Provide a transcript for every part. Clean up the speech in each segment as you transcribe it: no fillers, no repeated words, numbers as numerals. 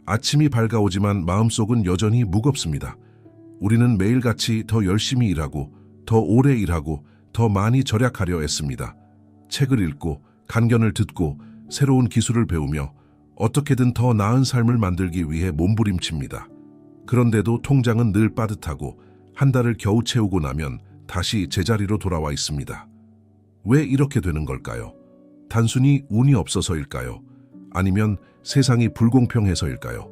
아침이 밝아오지만 마음속은 여전히 무겁습니다. 우리는 매일같이 더 열심히 일하고 더 오래 일하고 더 많이 절약하려 애씁니다. 책을 읽고 강연을 듣고 새로운 기술을 배우며 어떻게든 더 나은 삶을 만들기 위해 몸부림칩니다. 그런데도 통장은 늘 빠듯하고 한 달을 겨우 채우고 나면 다시 제자리로 돌아와 있습니다. 왜 이렇게 되는 걸까요? 단순히 운이 없어서일까요? 아니면 세상이 불공평해서일까요?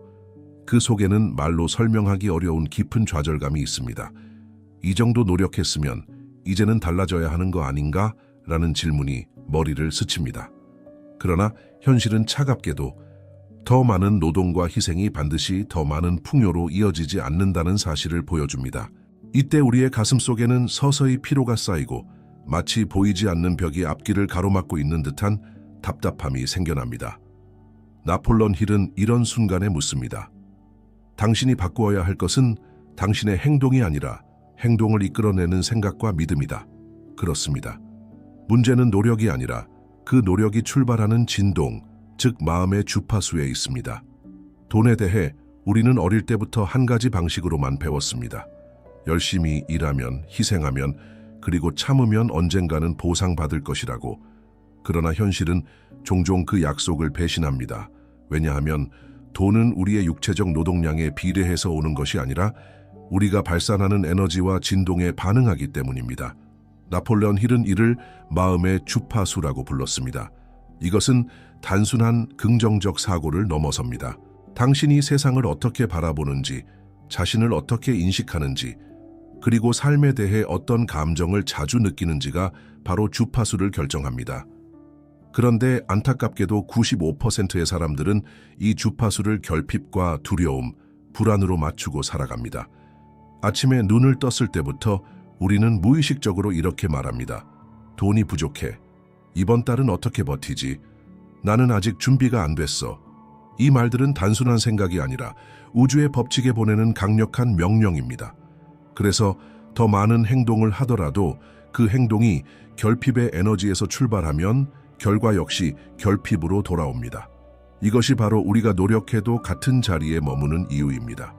그 속에는 말로 설명하기 어려운 깊은 좌절감이 있습니다. 이 정도 노력했으면 이제는 달라져야 하는 거 아닌가? 라는 질문이 머리를 스칩니다. 그러나 현실은 차갑게도 더 많은 노동과 희생이 반드시 더 많은 풍요로 이어지지 않는다는 사실을 보여줍니다. 이때 우리의 가슴 속에는 서서히 피로가 쌓이고 마치 보이지 않는 벽이 앞길을 가로막고 있는 듯한 답답함이 생겨납니다. 나폴레옹 힐은 이런 순간에 묻습니다. 당신이 바꾸어야 할 것은 당신의 행동이 아니라 행동을 이끌어내는 생각과 믿음이다. 그렇습니다. 문제는 노력이 아니라 그 노력이 출발하는 진동, 즉 마음의 주파수에 있습니다. 돈에 대해 우리는 어릴 때부터 한 가지 방식으로만 배웠습니다. 열심히 일하면, 희생하면, 그리고 참으면 언젠가는 보상받을 것이라고. 그러나 현실은 종종 그 약속을 배신합니다. 왜냐하면 돈은 우리의 육체적 노동량에 비례해서 오는 것이 아니라 우리가 발산하는 에너지와 진동에 반응하기 때문입니다. 나폴레옹 힐은 이를 마음의 주파수라고 불렀습니다. 이것은 단순한 긍정적 사고를 넘어섭니다. 당신이 세상을 어떻게 바라보는지, 자신을 어떻게 인식하는지, 그리고 삶에 대해 어떤 감정을 자주 느끼는지가 바로 주파수를 결정합니다. 그런데 안타깝게도 95%의 사람들은 이 주파수를 결핍과 두려움, 불안으로 맞추고 살아갑니다. 아침에 눈을 떴을 때부터 우리는 무의식적으로 이렇게 말합니다. 돈이 부족해. 이번 달은 어떻게 버티지? 나는 아직 준비가 안 됐어. 이 말들은 단순한 생각이 아니라 우주의 법칙에 보내는 강력한 명령입니다. 그래서 더 많은 행동을 하더라도 그 행동이 결핍의 에너지에서 출발하면 결과 역시 결핍으로 돌아옵니다. 이것이 바로 우리가 노력해도 같은 자리에 머무는 이유입니다.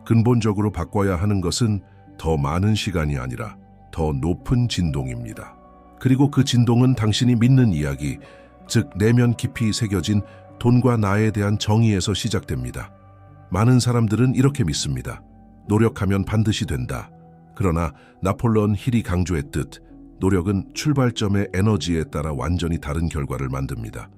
근본적으로 바꿔야 하는 것은 더 많은 시간이 아니라 더 높은 진동입니다. 그리고 그 진동은 당신이 믿는 이야기, 즉 내면 깊이 새겨진 돈과 나에 대한 정의에서 시작됩니다. 많은 사람들은 이렇게 믿습니다. 노력하면 반드시 된다. 그러나 나폴레옹 힐이 강조했듯 노력은 출발점의 에너지에 따라 완전히 다른 결과를 만듭니다.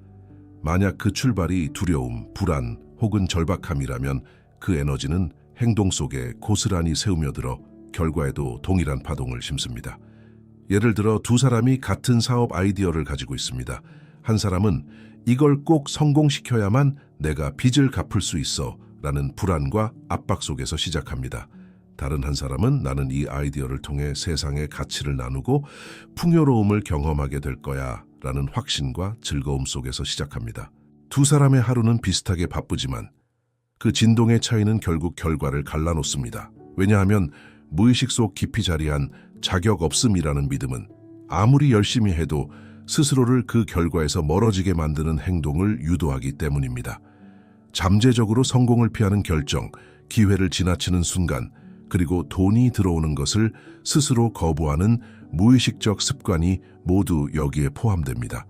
만약 그 출발이 두려움, 불안 혹은 절박함이라면 그 에너지는 행동 속에 고스란히 스며들어 결과에도 동일한 파동을 심습니다. 예를 들어 두 사람이 같은 사업 아이디어를 가지고 있습니다. 한 사람은 이걸 꼭 성공시켜야만 내가 빚을 갚을 수 있어 라는 불안과 압박 속에서 시작합니다. 다른 한 사람은 나는 이 아이디어를 통해 세상의 가치를 나누고 풍요로움을 경험하게 될 거야 라는 확신과 즐거움 속에서 시작합니다. 두 사람의 하루는 비슷하게 바쁘지만 그 진동의 차이는 결국 결과를 갈라놓습니다. 왜냐하면 무의식 속 깊이 자리한 자격 없음이라는 믿음은 아무리 열심히 해도 스스로를 그 결과에서 멀어지게 만드는 행동을 유도하기 때문입니다. 잠재적으로 성공을 피하는 결정, 기회를 지나치는 순간, 그리고 돈이 들어오는 것을 스스로 거부하는 무의식적 습관이 모두 여기에 포함됩니다.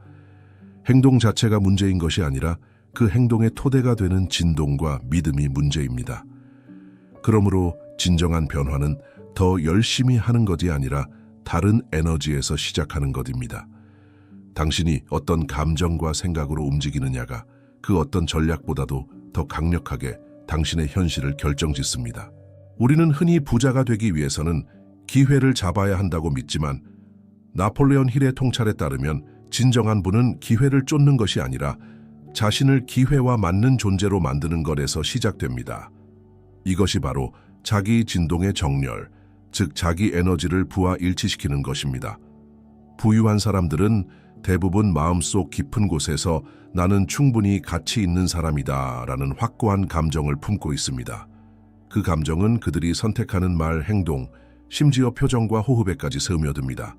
행동 자체가 문제인 것이 아니라 그 행동의 토대가 되는 진동과 믿음이 문제입니다. 그러므로 진정한 변화는 더 열심히 하는 것이 아니라 다른 에너지에서 시작하는 것입니다. 당신이 어떤 감정과 생각으로 움직이느냐가 그 어떤 전략보다도 더 강력하게 당신의 현실을 결정짓습니다. 우리는 흔히 부자가 되기 위해서는 기회를 잡아야 한다고 믿지만 나폴레옹 힐의 통찰에 따르면 진정한 부는 기회를 쫓는 것이 아니라 자신을 기회와 맞는 존재로 만드는 것에서 시작됩니다. 이것이 바로 자기 진동의 정렬, 즉 자기 에너지를 부하 일치시키는 것입니다. 부유한 사람들은 대부분 마음속 깊은 곳에서 나는 충분히 가치 있는 사람이다 라는 확고한 감정을 품고 있습니다. 그 감정은 그들이 선택하는 말, 행동, 심지어 표정과 호흡에까지 스며듭니다.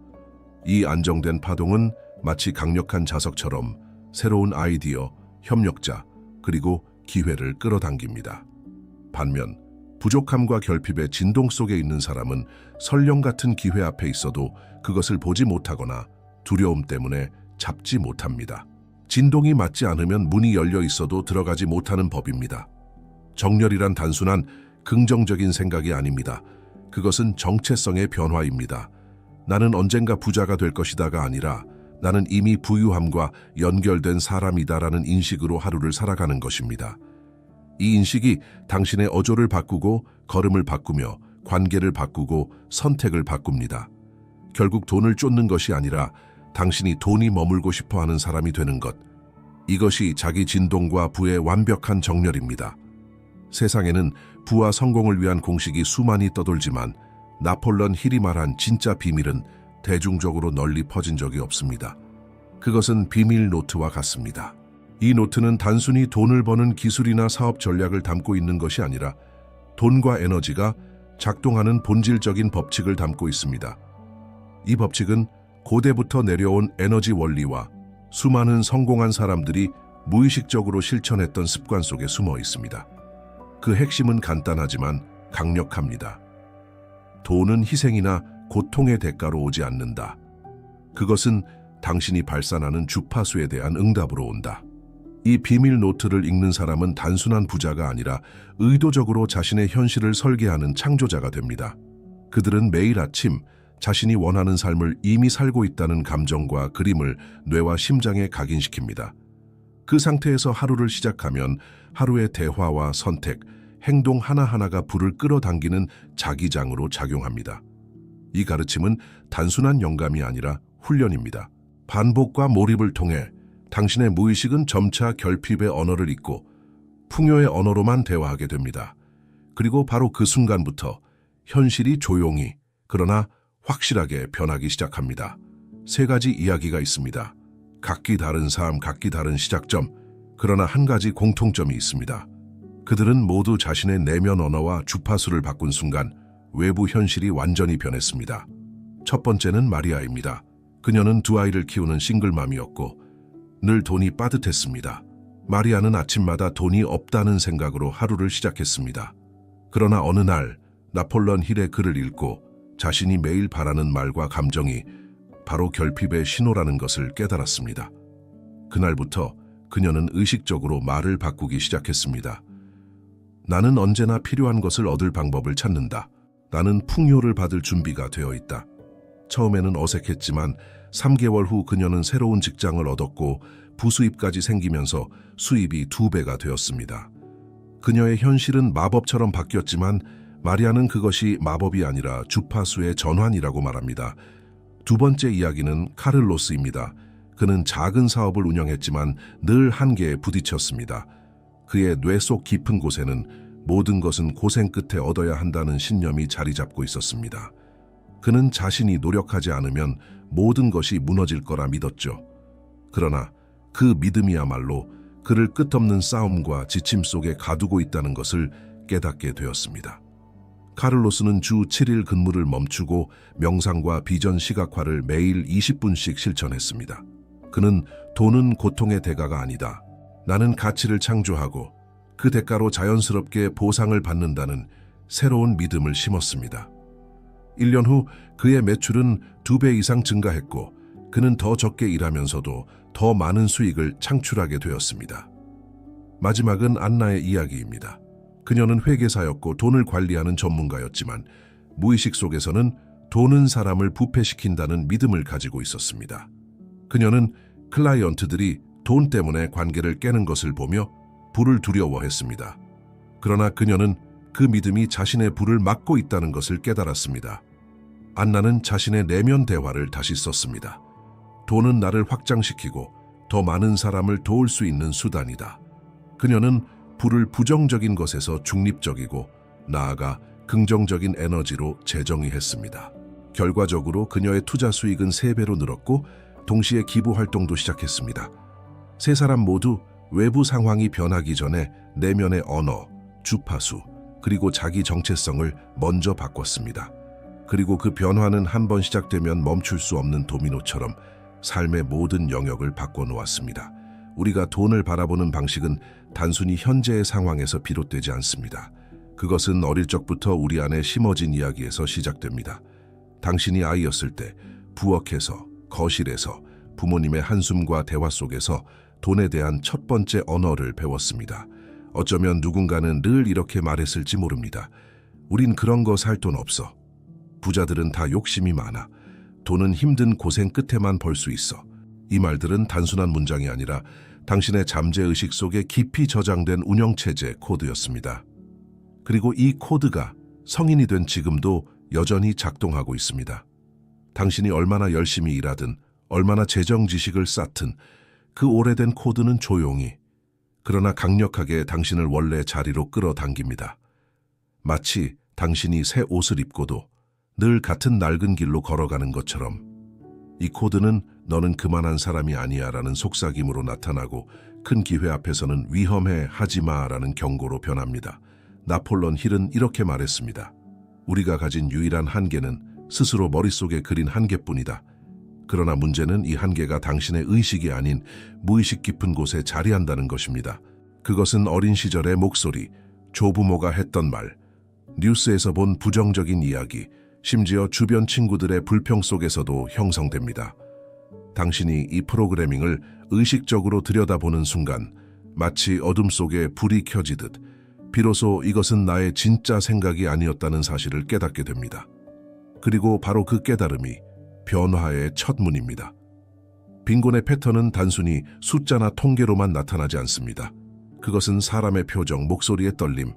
이 안정된 파동은 마치 강력한 자석처럼 새로운 아이디어, 협력자, 그리고 기회를 끌어당깁니다. 반면 부족함과 결핍의 진동 속에 있는 사람은 설령 같은 기회 앞에 있어도 그것을 보지 못하거나 두려움 때문에 잡지 못합니다. 진동이 맞지 않으면 문이 열려 있어도 들어가지 못하는 법입니다. 정렬이란 단순한 긍정적인 생각이 아닙니다. 그것은 정체성의 변화입니다. 나는 언젠가 부자가 될 것이다가 아니라 나는 이미 부유함과 연결된 사람이다라는 인식으로 하루를 살아가는 것입니다. 이 인식이 당신의 어조를 바꾸고 걸음을 바꾸며 관계를 바꾸고 선택을 바꿉니다. 결국 돈을 쫓는 것이 아니라 당신이 돈이 머물고 싶어하는 사람이 되는 것. 이것이 자기 진동과 부의 완벽한 정렬입니다. 세상에는 부와 성공을 위한 공식이 수많이 떠돌지만 나폴레옹 힐이 말한 진짜 비밀은 대중적으로 널리 퍼진 적이 없습니다. 그것은 비밀 노트와 같습니다. 이 노트는 단순히 돈을 버는 기술이나 사업 전략을 담고 있는 것이 아니라 돈과 에너지가 작동하는 본질적인 법칙을 담고 있습니다. 이 법칙은 고대부터 내려온 에너지 원리와 수많은 성공한 사람들이 무의식적으로 실천했던 습관 속에 숨어 있습니다. 그 핵심은 간단하지만 강력합니다. 돈은 희생이나 고통의 대가로 오지 않는다. 그것은 당신이 발산하는 주파수에 대한 응답으로 온다. 이 비밀 노트를 읽는 사람은 단순한 부자가 아니라 의도적으로 자신의 현실을 설계하는 창조자가 됩니다. 그들은 매일 아침 자신이 원하는 삶을 이미 살고 있다는 감정과 그림을 뇌와 심장에 각인시킵니다. 그 상태에서 하루를 시작하면 하루의 대화와 선택, 행동 하나하나가 불을 끌어당기는 자기장으로 작용합니다. 이 가르침은 단순한 영감이 아니라 훈련입니다. 반복과 몰입을 통해 당신의 무의식은 점차 결핍의 언어를 잊고 풍요의 언어로만 대화하게 됩니다. 그리고 바로 그 순간부터 현실이 조용히 그러나 확실하게 변하기 시작합니다. 세 가지 이야기가 있습니다. 각기 다른 삶, 각기 다른 시작점, 그러나 한 가지 공통점이 있습니다. 그들은 모두 자신의 내면 언어와 주파수를 바꾼 순간 외부 현실이 완전히 변했습니다. 첫 번째는 마리아입니다. 그녀는 두 아이를 키우는 싱글맘이었고 늘 돈이 빠듯했습니다. 마리아는 아침마다 돈이 없다는 생각으로 하루를 시작했습니다. 그러나 어느 날 나폴레옹 힐의 글을 읽고 자신이 매일 바라는 말과 감정이 바로 결핍의 신호라는 것을 깨달았습니다. 그날부터 그녀는 의식적으로 말을 바꾸기 시작했습니다. 나는 언제나 필요한 것을 얻을 방법을 찾는다. 나는 풍요를 받을 준비가 되어 있다. 처음에는 어색했지만 3개월 후 그녀는 새로운 직장을 얻었고 부수입까지 생기면서 수입이 2배가 되었습니다. 그녀의 현실은 마법처럼 바뀌었지만 마리아는 그것이 마법이 아니라 주파수의 전환이라고 말합니다. 두 번째 이야기는 카를로스입니다. 그는 작은 사업을 운영했지만 늘 한계에 부딪혔습니다. 그의 뇌 속 깊은 곳에는 모든 것은 고생 끝에 얻어야 한다는 신념이 자리 잡고 있었습니다. 그는 자신이 노력하지 않으면 모든 것이 무너질 거라 믿었죠. 그러나 그 믿음이야말로 그를 끝없는 싸움과 지침 속에 가두고 있다는 것을 깨닫게 되었습니다. 카를로스는 주 7일 근무를 멈추고 명상과 비전 시각화를 매일 20분씩 실천했습니다. 그는 돈은 고통의 대가가 아니다. 나는 가치를 창조하고 그 대가로 자연스럽게 보상을 받는다는 새로운 믿음을 심었습니다. 1년 후 그의 매출은 2배 이상 증가했고 그는 더 적게 일하면서도 더 많은 수익을 창출하게 되었습니다. 마지막은 안나의 이야기입니다. 그녀는 회계사였고 돈을 관리하는 전문가였지만 무의식 속에서는 돈은 사람을 부패시킨다는 믿음을 가지고 있었습니다. 그녀는 클라이언트들이 돈 때문에 관계를 깨는 것을 보며 부를 두려워했습니다. 그러나 그녀는 그 믿음이 자신의 부를 막고 있다는 것을 깨달았습니다. 안나는 자신의 내면 대화를 다시 썼습니다. 돈은 나를 확장시키고 더 많은 사람을 도울 수 있는 수단이다. 그녀는 부를 부정적인 것에서 중립적이고 나아가 긍정적인 에너지로 재정의했습니다. 결과적으로 그녀의 투자 수익은 3배로 늘었고 동시에 기부 활동도 시작했습니다. 세 사람 모두 외부 상황이 변하기 전에 내면의 언어, 주파수, 그리고 자기 정체성을 먼저 바꿨습니다. 그리고 그 변화는 한 번 시작되면 멈출 수 없는 도미노처럼 삶의 모든 영역을 바꿔놓았습니다. 우리가 돈을 바라보는 방식은 단순히 현재의 상황에서 비롯되지 않습니다. 그것은 어릴 적부터 우리 안에 심어진 이야기에서 시작됩니다. 당신이 아이였을 때 부엌에서, 거실에서, 부모님의 한숨과 대화 속에서 돈에 대한 첫 번째 언어를 배웠습니다. 어쩌면 누군가는 늘 이렇게 말했을지 모릅니다. 우린 그런 거 살 돈 없어. 부자들은 다 욕심이 많아. 돈은 힘든 고생 끝에만 벌 수 있어. 이 말들은 단순한 문장이 아니라 당신의 잠재의식 속에 깊이 저장된 운영체제 코드였습니다. 그리고 이 코드가 성인이 된 지금도 여전히 작동하고 있습니다. 당신이 얼마나 열심히 일하든 얼마나 재정 지식을 쌓든 그 오래된 코드는 조용히 그러나 강력하게 당신을 원래 자리로 끌어당깁니다. 마치 당신이 새 옷을 입고도 늘 같은 낡은 길로 걸어가는 것처럼 이 코드는 너는 그만한 사람이 아니야 라는 속삭임으로 나타나고 큰 기회 앞에서는 위험해 하지마 라는 경고로 변합니다. 나폴레옹 힐은 이렇게 말했습니다. 우리가 가진 유일한 한계는 스스로 머릿속에 그린 한계뿐이다. 그러나 문제는 이 한계가 당신의 의식이 아닌 무의식 깊은 곳에 자리한다는 것입니다. 그것은 어린 시절의 목소리, 조부모가 했던 말, 뉴스에서 본 부정적인 이야기, 심지어 주변 친구들의 불평 속에서도 형성됩니다. 당신이 이 프로그래밍을 의식적으로 들여다보는 순간 마치 어둠 속에 불이 켜지듯 비로소 이것은 나의 진짜 생각이 아니었다는 사실을 깨닫게 됩니다. 그리고 바로 그 깨달음이 변화의 첫 문입니다. 빈곤의 패턴은 단순히 숫자나 통계로만 나타나지 않습니다. 그것은 사람의 표정, 목소리의 떨림,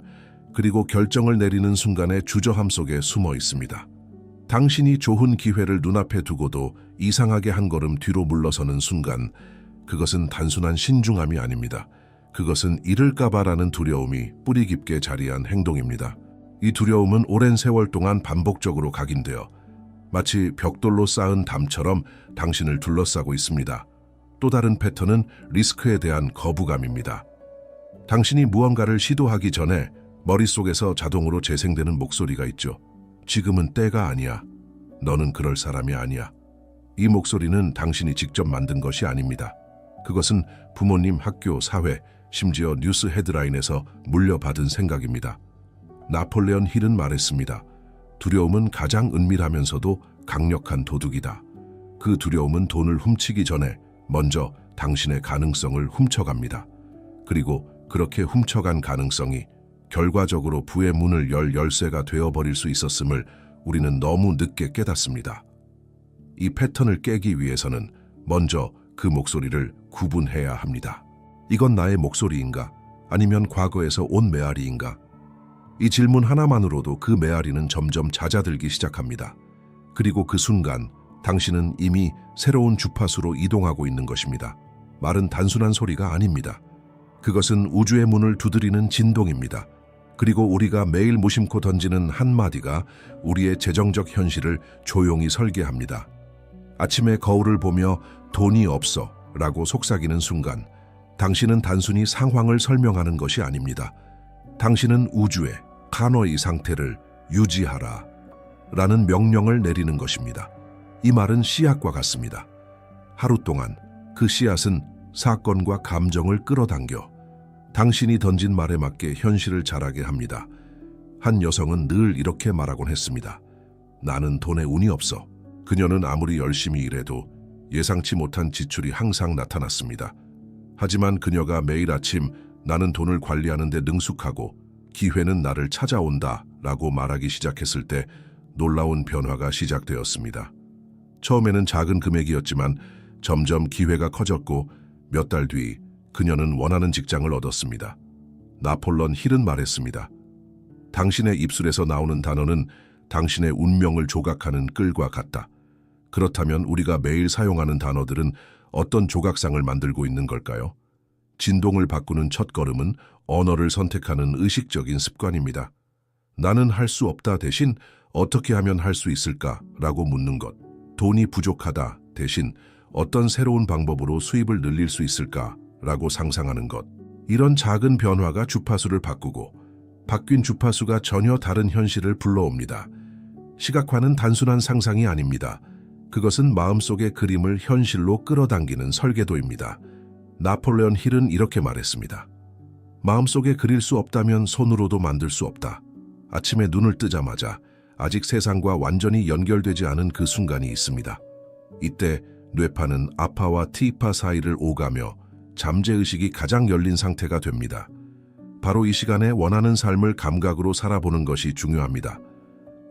그리고 결정을 내리는 순간의 주저함 속에 숨어 있습니다. 당신이 좋은 기회를 눈앞에 두고도 이상하게 한 걸음 뒤로 물러서는 순간 그것은 단순한 신중함이 아닙니다. 그것은 잃을까봐라는 두려움이 뿌리 깊게 자리한 행동입니다. 이 두려움은 오랜 세월 동안 반복적으로 각인되어 마치 벽돌로 쌓은 담처럼 당신을 둘러싸고 있습니다. 또 다른 패턴은 리스크에 대한 거부감입니다. 당신이 무언가를 시도하기 전에 머릿속에서 자동으로 재생되는 목소리가 있죠. 지금은 때가 아니야. 너는 그럴 사람이 아니야. 이 목소리는 당신이 직접 만든 것이 아닙니다. 그것은 부모님, 학교, 사회, 심지어 뉴스 헤드라인에서 물려받은 생각입니다. 나폴레옹 힐은 말했습니다. 두려움은 가장 은밀하면서도 강력한 도둑이다. 그 두려움은 돈을 훔치기 전에 먼저 당신의 가능성을 훔쳐갑니다. 그리고 그렇게 훔쳐간 가능성이 결과적으로 부의 문을 열 열쇠가 되어버릴 수 있었음을 우리는 너무 늦게 깨닫습니다. 이 패턴을 깨기 위해서는 먼저 그 목소리를 구분해야 합니다. 이건 나의 목소리인가? 아니면 과거에서 온 메아리인가? 이 질문 하나만으로도 그 메아리는 점점 잦아들기 시작합니다. 그리고 그 순간 당신은 이미 새로운 주파수로 이동하고 있는 것입니다. 말은 단순한 소리가 아닙니다. 그것은 우주의 문을 두드리는 진동입니다. 그리고 우리가 매일 무심코 던지는 한마디가 우리의 재정적 현실을 조용히 설계합니다. 아침에 거울을 보며 돈이 없어 라고 속삭이는 순간 당신은 단순히 상황을 설명하는 것이 아닙니다. 당신은 우주에 간호의 상태를 유지하라 라는 명령을 내리는 것입니다. 이 말은 씨앗과 같습니다. 하루 동안 그 씨앗은 사건과 감정을 끌어당겨 당신이 던진 말에 맞게 현실을 자라게 합니다. 한 여성은 늘 이렇게 말하곤 했습니다. 나는 돈에 운이 없어. 그녀는 아무리 열심히 일해도 예상치 못한 지출이 항상 나타났습니다. 하지만 그녀가 매일 아침 나는 돈을 관리하는 데 능숙하고 기회는 나를 찾아온다 라고 말하기 시작했을 때 놀라운 변화가 시작되었습니다. 처음에는 작은 금액이었지만 점점 기회가 커졌고 몇 달 뒤 그녀는 원하는 직장을 얻었습니다. 나폴레옹 힐은 말했습니다. 당신의 입술에서 나오는 단어는 당신의 운명을 조각하는 끌과 같다. 그렇다면 우리가 매일 사용하는 단어들은 어떤 조각상을 만들고 있는 걸까요? 진동을 바꾸는 첫걸음은 언어를 선택하는 의식적인 습관입니다. 나는 할 수 없다 대신 어떻게 하면 할 수 있을까? 라고 묻는 것. 돈이 부족하다 대신 어떤 새로운 방법으로 수입을 늘릴 수 있을까? 라고 상상하는 것. 이런 작은 변화가 주파수를 바꾸고 바뀐 주파수가 전혀 다른 현실을 불러옵니다. 시각화는 단순한 상상이 아닙니다. 그것은 마음속의 그림을 현실로 끌어당기는 설계도입니다. 나폴레옹 힐은 이렇게 말했습니다. 마음속에 그릴 수 없다면 손으로도 만들 수 없다. 아침에 눈을 뜨자마자 아직 세상과 완전히 연결되지 않은 그 순간이 있습니다. 이때 뇌파는 아파와 T파 사이를 오가며 잠재의식이 가장 열린 상태가 됩니다. 바로 이 시간에 원하는 삶을 감각으로 살아보는 것이 중요합니다.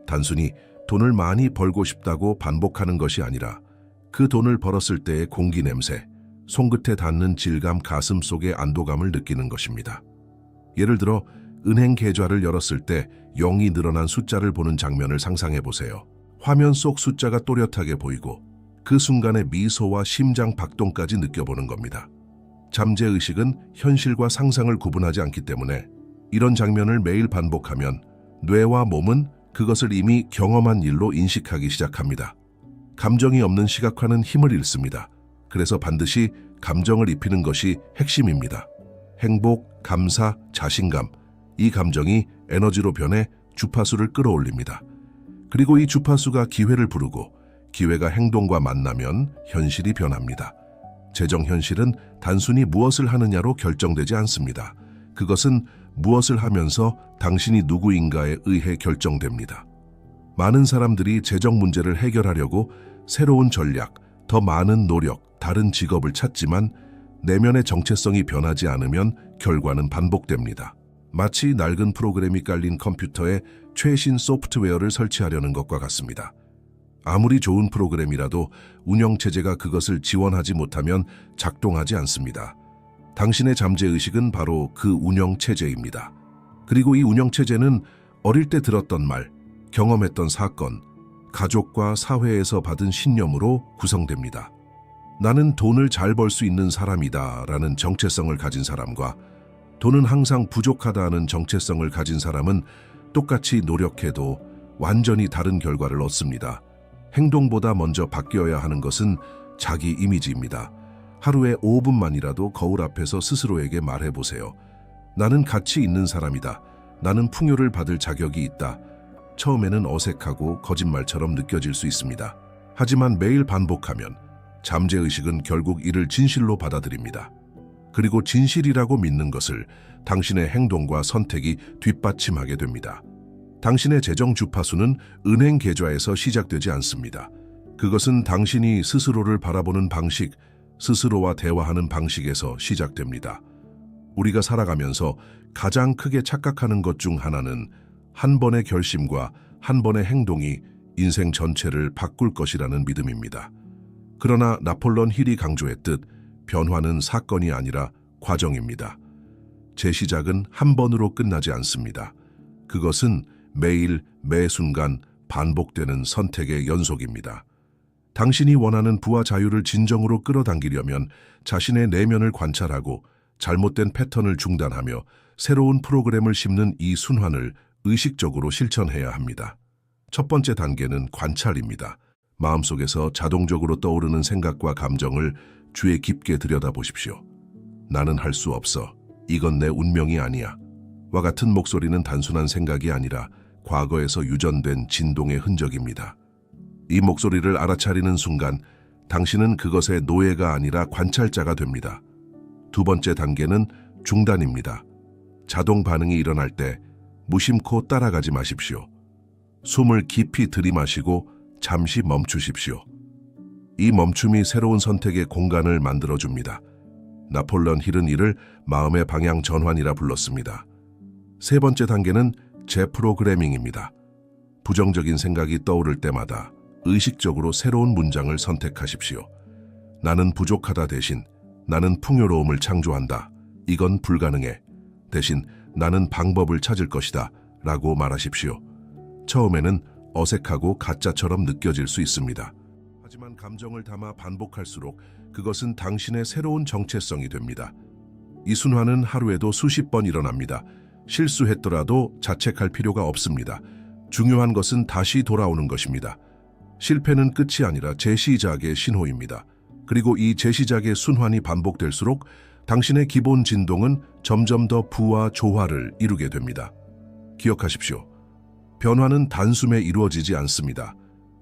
단순히 돈을 많이 벌고 싶다고 반복하는 것이 아니라 그 돈을 벌었을 때의 공기 냄새, 손끝에 닿는 질감, 가슴 속의 안도감을 느끼는 것입니다. 예를 들어 은행 계좌를 열었을 때 0이 늘어난 숫자를 보는 장면을 상상해 보세요. 화면 속 숫자가 또렷하게 보이고 그 순간의 미소와 심장 박동까지 느껴보는 겁니다. 잠재의식은 현실과 상상을 구분하지 않기 때문에 이런 장면을 매일 반복하면 뇌와 몸은 그것을 이미 경험한 일로 인식하기 시작합니다. 감정이 없는 시각화는 힘을 잃습니다. 그래서 반드시 감정을 입히는 것이 핵심입니다. 행복, 감사, 자신감, 이 감정이 에너지로 변해 주파수를 끌어올립니다. 그리고 이 주파수가 기회를 부르고 기회가 행동과 만나면 현실이 변합니다. 재정 현실은 단순히 무엇을 하느냐로 결정되지 않습니다. 그것은 무엇을 하면서 당신이 누구인가에 의해 결정됩니다. 많은 사람들이 재정 문제를 해결하려고 새로운 전략, 더 많은 노력, 다른 직업을 찾지만 내면의 정체성이 변하지 않으면 결과는 반복됩니다. 마치 낡은 프로그램이 깔린 컴퓨터에 최신 소프트웨어를 설치하려는 것과 같습니다. 아무리 좋은 프로그램이라도 운영체제가 그것을 지원하지 못하면 작동하지 않습니다. 당신의 잠재의식은 바로 그 운영체제입니다. 그리고 이 운영체제는 어릴 때 들었던 말, 경험했던 사건, 가족과 사회에서 받은 신념으로 구성됩니다. 나는 돈을 잘 벌 수 있는 사람이다 라는 정체성을 가진 사람과 돈은 항상 부족하다는 정체성을 가진 사람은 똑같이 노력해도 완전히 다른 결과를 얻습니다. 행동보다 먼저 바뀌어야 하는 것은 자기 이미지입니다. 하루에 5분만이라도 거울 앞에서 스스로에게 말해보세요. 나는 가치 있는 사람이다. 나는 풍요를 받을 자격이 있다. 처음에는 어색하고 거짓말처럼 느껴질 수 있습니다. 하지만 매일 반복하면 잠재의식은 결국 이를 진실로 받아들입니다. 그리고 진실이라고 믿는 것을 당신의 행동과 선택이 뒷받침하게 됩니다. 당신의 재정 주파수는 은행 계좌에서 시작되지 않습니다. 그것은 당신이 스스로를 바라보는 방식, 스스로와 대화하는 방식에서 시작됩니다. 우리가 살아가면서 가장 크게 착각하는 것 중 하나는 한 번의 결심과 한 번의 행동이 인생 전체를 바꿀 것이라는 믿음입니다. 그러나 나폴레옹 힐이 강조했듯 변화는 사건이 아니라 과정입니다. 재시작은 한 번으로 끝나지 않습니다. 그것은 매일, 매 순간 반복되는 선택의 연속입니다. 당신이 원하는 부와 자유를 진정으로 끌어당기려면 자신의 내면을 관찰하고 잘못된 패턴을 중단하며 새로운 프로그램을 심는 이 순환을 의식적으로 실천해야 합니다. 첫 번째 단계는 관찰입니다. 마음속에서 자동적으로 떠오르는 생각과 감정을 주에 깊게 들여다보십시오. 나는 할 수 없어. 이건 내 운명이 아니야. 와 같은 목소리는 단순한 생각이 아니라 과거에서 유전된 진동의 흔적입니다. 이 목소리를 알아차리는 순간 당신은 그것의 노예가 아니라 관찰자가 됩니다. 두 번째 단계는 중단입니다. 자동 반응이 일어날 때 무심코 따라가지 마십시오. 숨을 깊이 들이마시고 잠시 멈추십시오. 이 멈춤이 새로운 선택의 공간을 만들어줍니다. 나폴레옹 힐은 이를 마음의 방향 전환이라 불렀습니다. 세 번째 단계는 재프로그래밍입니다. 부정적인 생각이 떠오를 때마다 의식적으로 새로운 문장을 선택하십시오. 나는 부족하다 대신 나는 풍요로움을 창조한다. 이건 불가능해. 대신 나는 방법을 찾을 것이다. 라고 말하십시오. 처음에는 어색하고 가짜처럼 느껴질 수 있습니다. 하지만 감정을 담아 반복할수록 그것은 당신의 새로운 정체성이 됩니다. 이 순환은 하루에도 수십 번 일어납니다. 실수했더라도 자책할 필요가 없습니다. 중요한 것은 다시 돌아오는 것입니다. 실패는 끝이 아니라 재시작의 신호입니다. 그리고 이 재시작의 순환이 반복될수록 당신의 기본 진동은 점점 더 부와 조화를 이루게 됩니다. 기억하십시오. 변화는 단숨에 이루어지지 않습니다.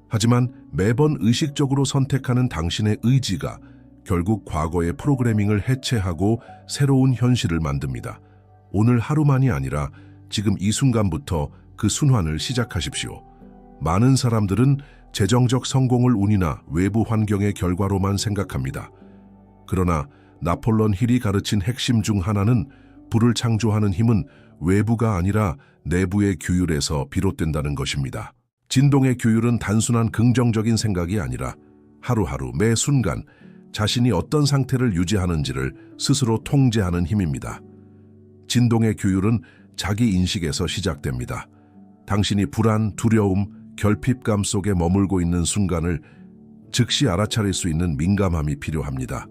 하지만 매번 의식적으로 선택하는 당신의 의지가 결국 과거의 프로그래밍을 해체하고 새로운 현실을 만듭니다. 오늘 하루만이 아니라 지금 이 순간부터 그 순환을 시작하십시오. 많은 사람들은 재정적 성공을 운이나 외부 환경의 결과로만 생각합니다. 그러나 나폴론 힐이 가르친 핵심 중 하나는 부를 창조하는 힘은 외부가 아니라 내부의 규율에서 비롯된다는 것입니다. 진동의 규율은 단순한 긍정적인 생각이 아니라 하루하루 매 순간 자신이 어떤 상태를 유지하는지를 스스로 통제하는 힘입니다. 진동의 규율은 자기 인식에서 시작됩니다. 당신이 불안, 두려움, 결핍감 속에 머물고 있는 순간을 즉시 알아차릴 수 있는 민감함이 필요합니다.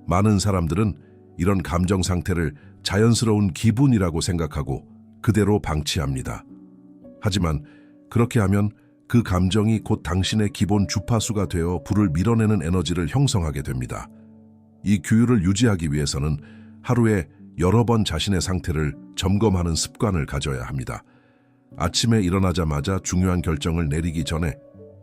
많은 사람들은 이런 감정 상태를 자연스러운 기분이라고 생각하고 그대로 방치합니다. 하지만 그렇게 하면 그 감정이 곧 당신의 기본 주파수가 되어 불을 밀어내는 에너지를 형성하게 됩니다. 이 규율을 유지하기 위해서는 하루에 여러 번 자신의 상태를 점검하는 습관을 가져야 합니다. 아침에 일어나자마자 중요한 결정을 내리기 전에,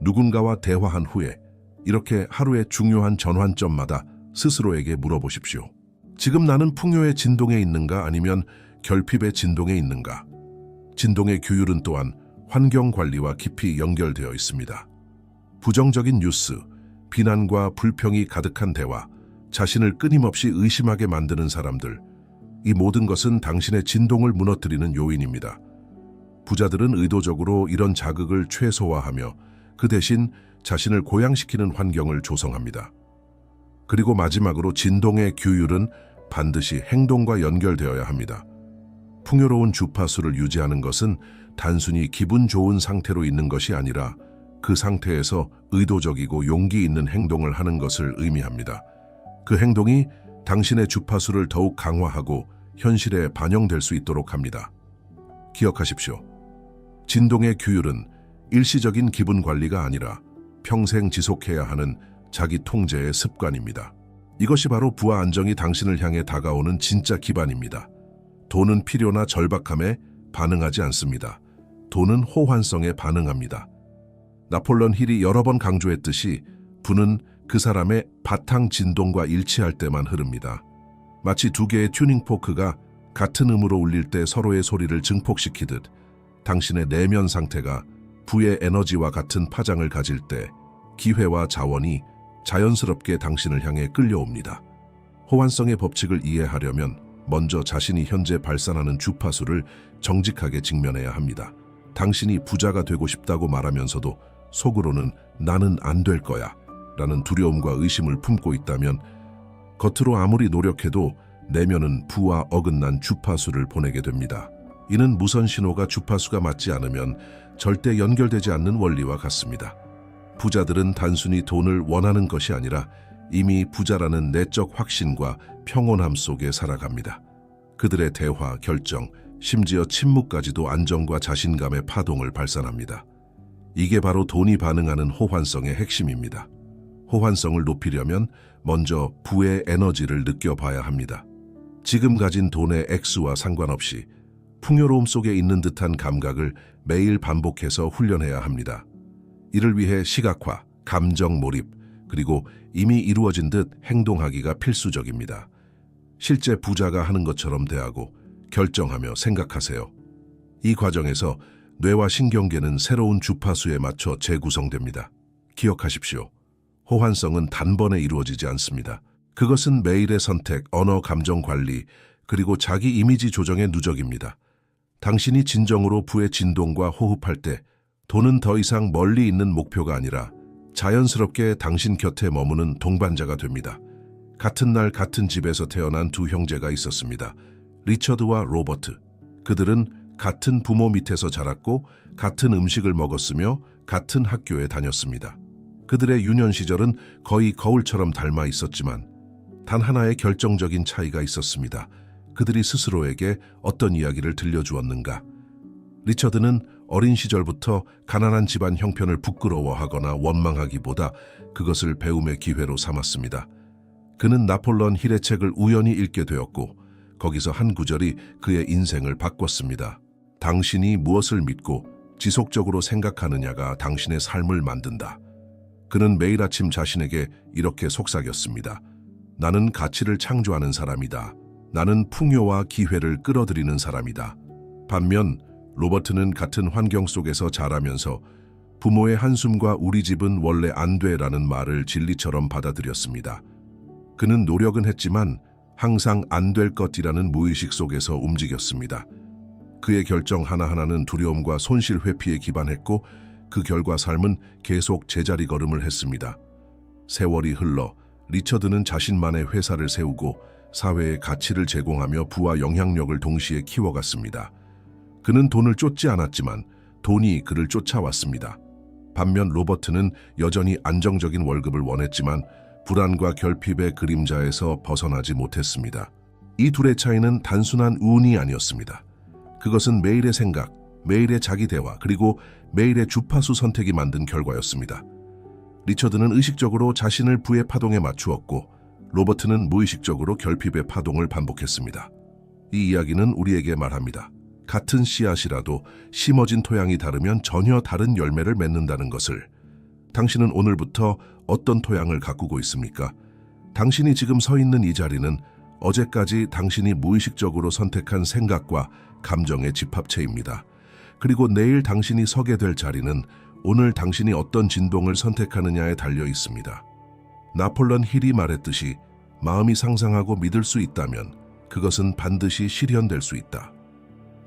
누군가와 대화한 후에, 이렇게 하루의 중요한 전환점마다 스스로에게 물어보십시오. 지금 나는 풍요의 진동에 있는가 아니면 결핍의 진동에 있는가? 진동의 규율은 또한 환경 관리와 깊이 연결되어 있습니다. 부정적인 뉴스, 비난과 불평이 가득한 대화, 자신을 끊임없이 의심하게 만드는 사람들, 이 모든 것은 당신의 진동을 무너뜨리는 요인입니다. 부자들은 의도적으로 이런 자극을 최소화하며 그 대신 자신을 고양시키는 환경을 조성합니다. 그리고 마지막으로 진동의 규율은 반드시 행동과 연결되어야 합니다. 풍요로운 주파수를 유지하는 것은 단순히 기분 좋은 상태로 있는 것이 아니라 그 상태에서 의도적이고 용기 있는 행동을 하는 것을 의미합니다. 그 행동이 당신의 주파수를 더욱 강화하고 현실에 반영될 수 있도록 합니다. 기억하십시오. 진동의 규율은 일시적인 기분 관리가 아니라 평생 지속해야 하는 자기 통제의 습관입니다. 이것이 바로 부와 안정이 당신을 향해 다가오는 진짜 기반입니다. 돈은 필요나 절박함에 반응하지 않습니다. 돈은 호환성에 반응합니다. 나폴론 힐이 여러 번 강조했듯이 부는 그 사람의 바탕 진동과 일치할 때만 흐릅니다. 마치 두 개의 튜닝 포크가 같은 음으로 울릴 때 서로의 소리를 증폭시키듯 당신의 내면 상태가 부의 에너지와 같은 파장을 가질 때 기회와 자원이 자연스럽게 당신을 향해 끌려옵니다. 호환성의 법칙을 이해하려면 먼저 자신이 현재 발산하는 주파수를 정직하게 직면해야 합니다. 당신이 부자가 되고 싶다고 말하면서도 속으로는 나는 안 될 거야 라는 두려움과 의심을 품고 있다면 겉으로 아무리 노력해도 내면은 부와 어긋난 주파수를 보내게 됩니다. 이는 무선 신호가 주파수가 맞지 않으면 절대 연결되지 않는 원리와 같습니다. 부자들은 단순히 돈을 원하는 것이 아니라 이미 부자라는 내적 확신과 평온함 속에 살아갑니다. 그들의 대화, 결정, 심지어 침묵까지도 안정과 자신감의 파동을 발산합니다. 이게 바로 돈이 반응하는 호환성의 핵심입니다. 호환성을 높이려면 먼저 부의 에너지를 느껴봐야 합니다. 지금 가진 돈의 액수와 상관없이 풍요로움 속에 있는 듯한 감각을 매일 반복해서 훈련해야 합니다. 이를 위해 시각화, 감정 몰입, 그리고 이미 이루어진 듯 행동하기가 필수적입니다. 실제 부자가 하는 것처럼 대하고 결정하며 생각하세요. 이 과정에서 뇌와 신경계는 새로운 주파수에 맞춰 재구성됩니다. 기억하십시오. 호환성은 단번에 이루어지지 않습니다. 그것은 매일의 선택, 언어, 감정 관리, 그리고 자기 이미지 조정의 누적입니다. 당신이 진정으로 부의 진동과 호흡할 때 돈은 더 이상 멀리 있는 목표가 아니라 자연스럽게 당신 곁에 머무는 동반자가 됩니다. 같은 날 같은 집에서 태어난 두 형제가 있었습니다. 리처드와 로버트. 그들은 같은 부모 밑에서 자랐고 같은 음식을 먹었으며 같은 학교에 다녔습니다. 그들의 유년 시절은 거의 거울처럼 닮아 있었지만 단 하나의 결정적인 차이가 있었습니다. 그들이 스스로에게 어떤 이야기를 들려주었는가? 리처드는 어린 시절부터 가난한 집안 형편을 부끄러워하거나 원망하기보다 그것을 배움의 기회로 삼았습니다. 그는 나폴론 힐의 책을 우연히 읽게 되었고 거기서 한 구절이 그의 인생을 바꿨습니다. 당신이 무엇을 믿고 지속적으로 생각하느냐가 당신의 삶을 만든다. 그는 매일 아침 자신에게 이렇게 속삭였습니다. 나는 가치를 창조하는 사람이다. 나는 풍요와 기회를 끌어들이는 사람이다. 반면 로버트는 같은 환경 속에서 자라면서 부모의 한숨과 우리 집은 원래 안 돼라는 말을 진리처럼 받아들였습니다. 그는 노력은 했지만 항상 안 될 것이라는 무의식 속에서 움직였습니다. 그의 결정 하나하나는 두려움과 손실 회피에 기반했고 그 결과 삶은 계속 제자리 걸음을 했습니다. 세월이 흘러 리처드는 자신만의 회사를 세우고 사회에 가치를 제공하며 부와 영향력을 동시에 키워갔습니다. 그는 돈을 쫓지 않았지만 돈이 그를 쫓아왔습니다. 반면 로버트는 여전히 안정적인 월급을 원했지만 불안과 결핍의 그림자에서 벗어나지 못했습니다. 이 둘의 차이는 단순한 운이 아니었습니다. 그것은 매일의 생각, 매일의 자기 대화, 그리고 매일의 주파수 선택이 만든 결과였습니다. 리처드는 의식적으로 자신을 부의 파동에 맞추었고 로버트는 무의식적으로 결핍의 파동을 반복했습니다. 이 이야기는 우리에게 말합니다. 같은 씨앗이라도 심어진 토양이 다르면 전혀 다른 열매를 맺는다는 것을. 당신은 오늘부터 어떤 토양을 가꾸고 있습니까? 당신이 지금 서 있는 이 자리는 어제까지 당신이 무의식적으로 선택한 생각과 감정의 집합체입니다. 그리고 내일 당신이 서게 될 자리는 오늘 당신이 어떤 진동을 선택하느냐에 달려 있습니다. 나폴레옹 힐이 말했듯이 마음이 상상하고 믿을 수 있다면 그것은 반드시 실현될 수 있다.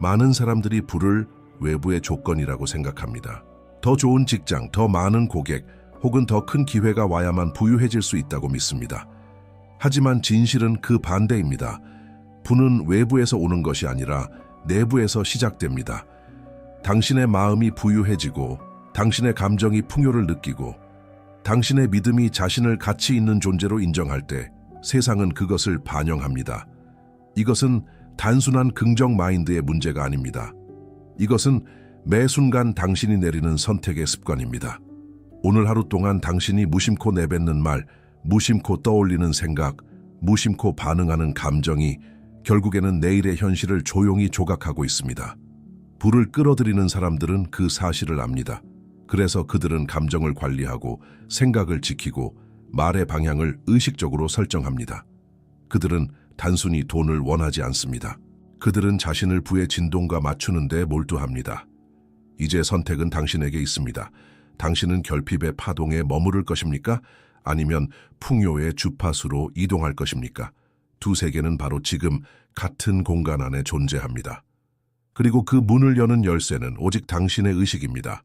많은 사람들이 부를 외부의 조건이라고 생각합니다. 더 좋은 직장, 더 많은 고객, 혹은 더 큰 기회가 와야만 부유해질 수 있다고 믿습니다. 하지만 진실은 그 반대입니다. 부는 외부에서 오는 것이 아니라 내부에서 시작됩니다. 당신의 마음이 부유해지고 당신의 감정이 풍요를 느끼고 당신의 믿음이 자신을 가치 있는 존재로 인정할 때 세상은 그것을 반영합니다. 이것은 단순한 긍정 마인드의 문제가 아닙니다. 이것은 매 순간 당신이 내리는 선택의 습관입니다. 오늘 하루 동안 당신이 무심코 내뱉는 말, 무심코 떠올리는 생각, 무심코 반응하는 감정이 결국에는 내일의 현실을 조용히 조각하고 있습니다. 부를 끌어들이는 사람들은 그 사실을 압니다. 그래서 그들은 감정을 관리하고 생각을 지키고 말의 방향을 의식적으로 설정합니다. 그들은 단순히 돈을 원하지 않습니다. 그들은 자신을 부의 진동과 맞추는 데 몰두합니다. 이제 선택은 당신에게 있습니다. 당신은 결핍의 파동에 머무를 것입니까? 아니면 풍요의 주파수로 이동할 것입니까? 두 세계는 바로 지금 같은 공간 안에 존재합니다. 그리고 그 문을 여는 열쇠는 오직 당신의 의식입니다.